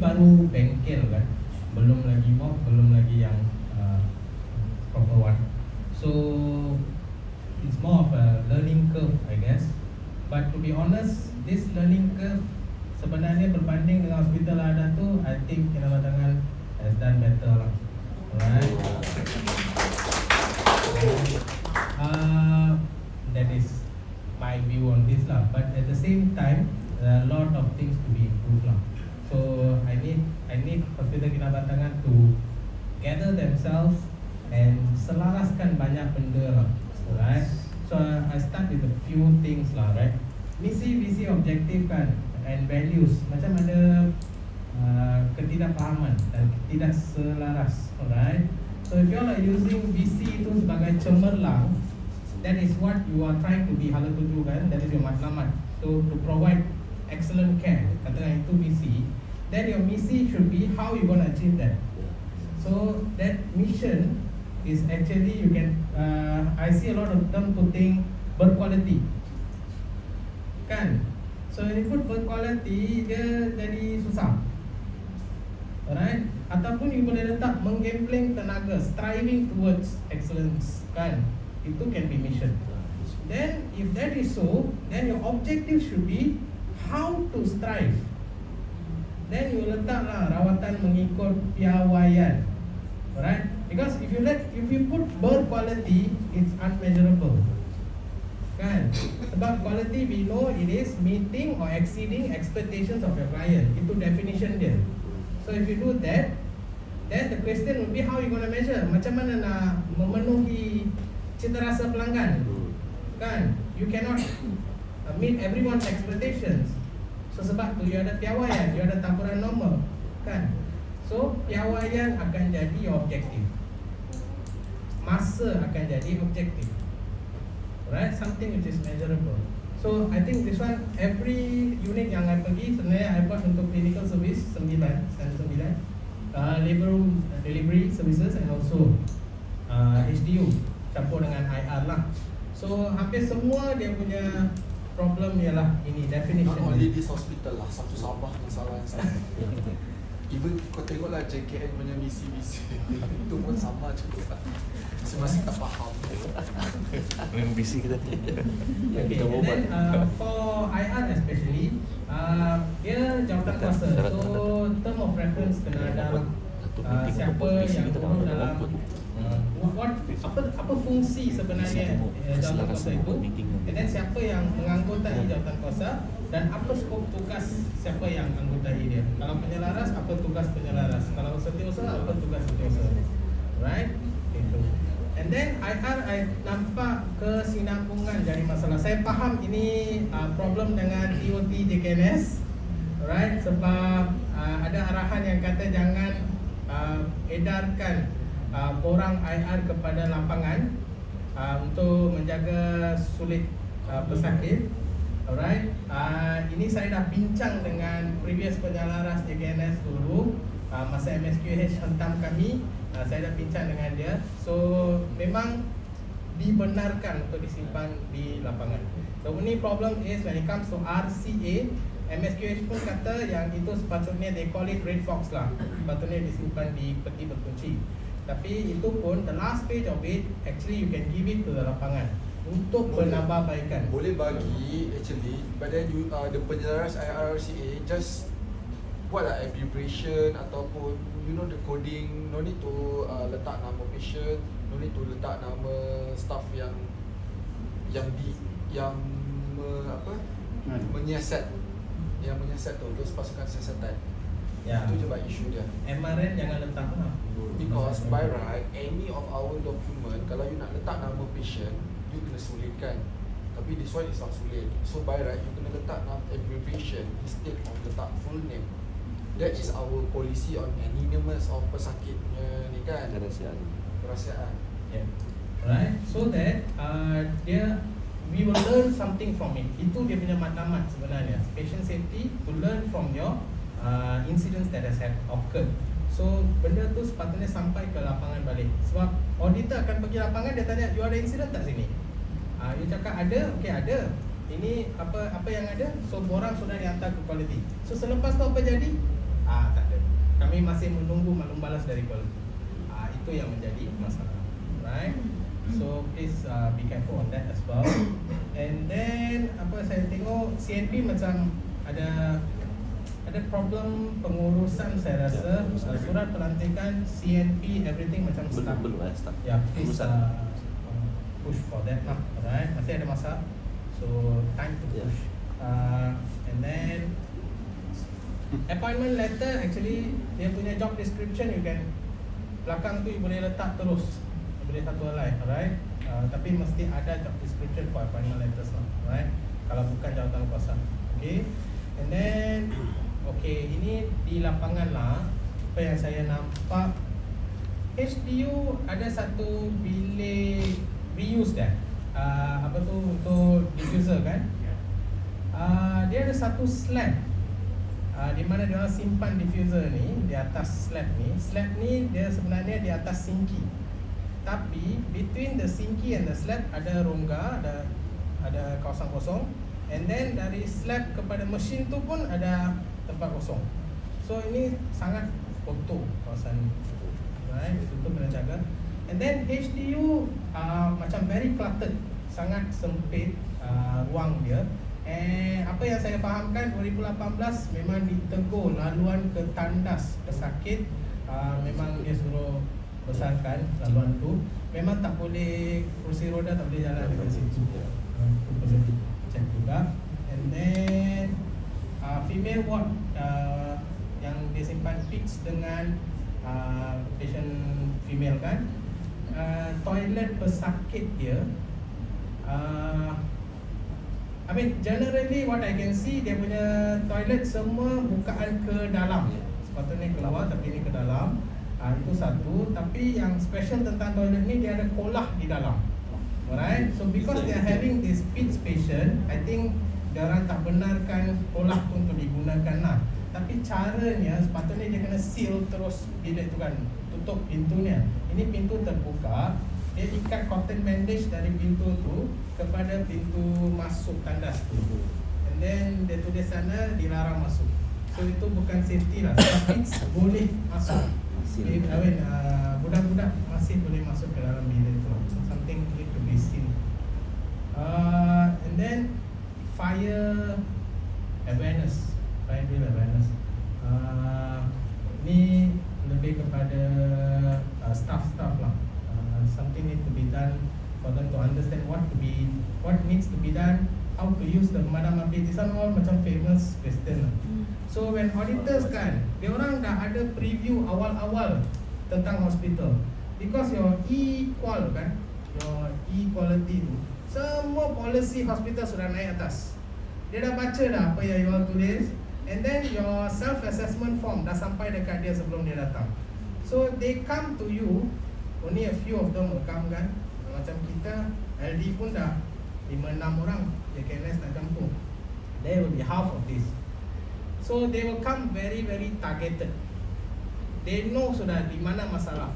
baru bengkel kan, belum lagi mop, belum lagi yang proper one. So it's more of a learning curve, I guess. But to be honest, this learning curve sebenarnya berbanding dengan hospital ada tu, I think Kinabatangan has done better lah. Alright. That is my view on this lah. But at the same time, there are a lot of things to be improved lah. So I need Hospital Kinabatangan to gather themselves and selaraskan banyak benda lah. Alright. So I start with a few things lah, right? Misi, visi, objektif kan, and values. Macam ada ketidakpahaman dan tidak selaras, alright? So if you all are using visi itu sebagai cemerlang, that is what you are trying to be hala tuju kan, that is your matlamat. So to provide excellent care, katakan itu visi. Then your misi should be how you gonna achieve that. So that mission is actually you can I see a lot of them putting berkualiti kan. So when you put berkualiti, dia jadi susah, alright? Ataupun you boleh letak menggambling tenaga, striving towards excellence kan, itu can be mission. Then if that is so, then your objective should be how to strive. Then you letaklah rawatan mengikut piawaian, alright? Because if you put berkualiti, it's unmeasurable kan. Sebab quality we know it is meeting or exceeding expectations of your client. Itu definition dia. So if you do that, then the question would be how you gonna measure. Macam mana nak memenuhi cita rasa pelanggan kan. You cannot meet everyone's expectations. So sebab tu you ada piawaian, you ada taburan normal kan. So piawaian akan jadi your objektif, masa akan jadi objektif, right? Something which is measurable. So I think this one, every unit yang I pergi sebenarnya I buat untuk clinical service 9, labor room delivery services and also HDU campur dengan IR lah. So hampir semua dia punya problem ialah ini definition. Not only this hospital lah, satu Sabah masalah yang sama. Even kau tengoklah JKN punya misi-misi itu pun sama juga. Masing-masing tak faham. Memang visi kita. Okay, and then for IR especially, dia jawatan kuasa. So term of reference kena ada siapa yang turun dalam apa fungsi sebenarnya jawatan kuasa itu, and then siapa yang menganggotai jawatan kuasa, dan apa skop tugas siapa yang anggotai dia. Kalau penyelaras, apa tugas penyelaras. Kalau setiausaha, apa tugas setiausaha. Right? Itu. And then IR I nampak kesinambungan jadi masalah. Saya faham ini problem dengan TOT JKNS, right? Sebab ada arahan yang kata jangan edarkan borang IR kepada lapangan untuk menjaga sulit pesakit. Alright, ini saya dah bincang dengan previous penyelaras JKNS dulu masa MSQH hentam kami. Saya dah bincang dengan dia. So memang dibenarkan untuk disimpan di lapangan. The only problem is when it comes to RCA, MSQH pun kata yang itu sepatutnya they call it red box lah, sepatutnya disimpan di peti berkunci. Tapi itu pun the last page of it, actually you can give it to the lapangan untuk penambahbaikan. Boleh bagi actually, but then you the penyelaras IRCA just buat lah abbreviation ataupun you know the coding, no need to letak nama patient, no need to letak nama staff yang menyiasat, yang menyiasat tu, terus pasukan siasatan. Ya. Itu je bak isu dia. MRN jangan letak lah. Because by right, any of our document, kalau you nak letak nama patient, you kena sulitkan. Tapi this one is not sulit. So by right, you kena letak nama abbreviation instead of letak full name. That is our policy on anonymous of pesakitnya ni kan. Kerahsiaan. Yeah. Right. So that we will learn something from it. Itu dia punya matlamat sebenarnya. Patient safety to learn from your incidents that has occurred. So benda tu sepatutnya sampai ke lapangan balik. Sebab auditor akan pergi lapangan, dia tanya, you ada insiden tak sini? You cakap ada, okay ada. Ini apa yang ada? So borang sudah dihantar ke quality. So selepas tu apa jadi? Tak ada. Kami masih menunggu maklum balas dari quality. Itu yang menjadi masalah, right? So please be careful on that as well. And then apa saya tengok CNP macam ada problem pengurusan saya rasa. Surat pelantikan CNP everything macam stuck. Belum stuck. Ya, please Urusan. push for that lah, alright? Masih ada masa, so time to push. And then appointment letter actually dia punya job description you can belakang tu you boleh letak terus, you boleh satu helai, alright? Tapi mesti ada job description for appointment letters lah, alright? Kalau bukan jawatan kuasa, okay? And then okay, ini di lapangan lah apa yang saya nampak. HDU ada satu bilik reuse dah. Apa tu untuk diffuser kan? Dia ada satu slab. Di mana dia orang simpan diffuser ni di atas slab ni. Slab ni dia sebenarnya di atas sinki. Tapi between the sinki and the slab ada rongga, ada kawasan kosong. And then dari slab kepada mesin tu pun ada tempat kosong. So ini sangat kotor kawasan itu. Right, itu kena jaga. And then HDU macam very cluttered, sangat sempit ruang dia. Apa yang saya fahamkan 2018 memang ditegur laluan ke tandas pesakit, memang dia suruh besarkan laluan tu. Memang tak boleh, kursi roda tak boleh jalan dekat situ. Itu perlu cek juga. And then female ward yang dia simpan fix dengan patient female kan. Toilet pesakit dia I mean generally what I can see, dia punya toilet semua bukaan ke dalam. Sepatutnya keluar tapi ni ke dalam. Itu satu. Tapi yang special tentang toilet ni, dia ada kolah di dalam. Alright. So because they are having this PITS patient, I think dia orang tak benarkan kolah tu untuk digunakan lah. Tapi caranya sepatutnya dia kena seal terus bilik tu kan, tutup pintunya. Ini pintu terbuka, dia ikat cotton bandage dari pintu tu kepada pintu masuk tandas tu. And then dia tulis sana dilarang masuk. So itu bukan safety lah. Tapi boleh masuk. Budak-budak masih boleh masuk ke dalam bilik tu. Something need to be seen. And then fire awareness. Fire drill awareness. Ni lebih kepada staff-staff lah. Something need to be done for them to understand what needs to be done, how to use the pemadam api. This one all macam famous question lah. So when auditors kan, dia orang dah ada preview awal-awal tentang hospital. Because your E-qual kan, your E-quality tu, semua policy hospital sudah naik atas. Dia dah baca dah apa yang you all tulis. And then your self-assessment form dah sampai dekat dia sebelum dia datang. So they come to you, only a few of them will come kan. Macam kita, LD pun dah 5-6 orang JKNS nak campur. There will be half of this. So they will come very very targeted. They know sudah di mana masalah.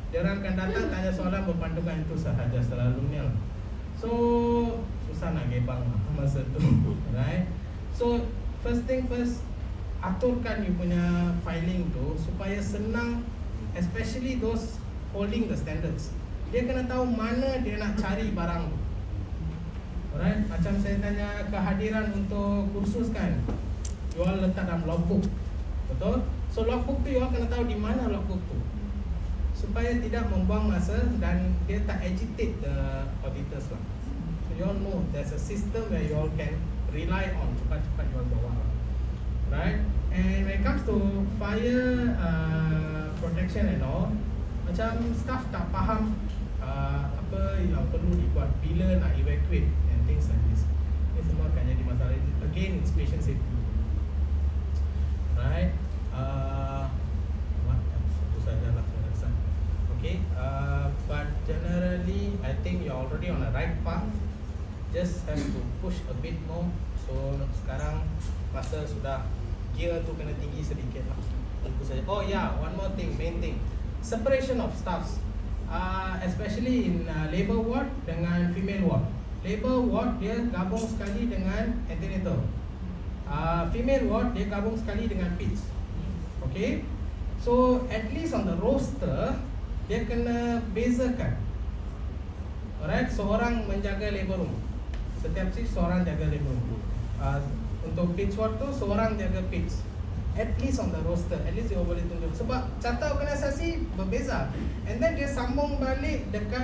Dia orang akan datang tanya soalan berpandukan itu sahaja selalunya. So susah nak gebang masa tu, right? So first thing first, aturkan you punya filing tu supaya senang, especially those holding the standards. Dia kena tahu mana dia nak cari barang tu. Alright, macam saya tanya kehadiran untuk kursus kan, you all letak dalam logbook. Betul? So logbook tu you all kena tahu di mana logbook tu, supaya tidak membuang masa dan dia tak agitate the auditors lah. So you all know there's a system where you all can rely on, cepat-cepat you all bawa. Right? And when it comes to fire protection and all, macam staff tak faham apa yang perlu dibuat bila nak evacuate and things like this. Ini semua akan jadi masalah. Again, it's patient safety. Right? What else? Itu sajalah saya rasa. Okay. But generally, I think you're already on the right path. Just have to push a bit more. So sekarang masa sudah gear tu kena tinggi sedikit lah. Itu saja. Oh yeah, one more thing, main thing. Separation of staffs. Especially in labor ward dengan female ward. Labor ward dia gabung sekali dengan antenatal. Female ward dia gabung sekali dengan PITS. Okay. So at least on the roster dia kena bezakan. Alright, seorang menjaga labor room. Setiap shift seorang jaga labor room. Untuk pitch work tu seorang jaga pitch. At least on the roster, at least dia boleh tunjuk. Sebab carta organisasi berbeza. And then dia sambung balik dekat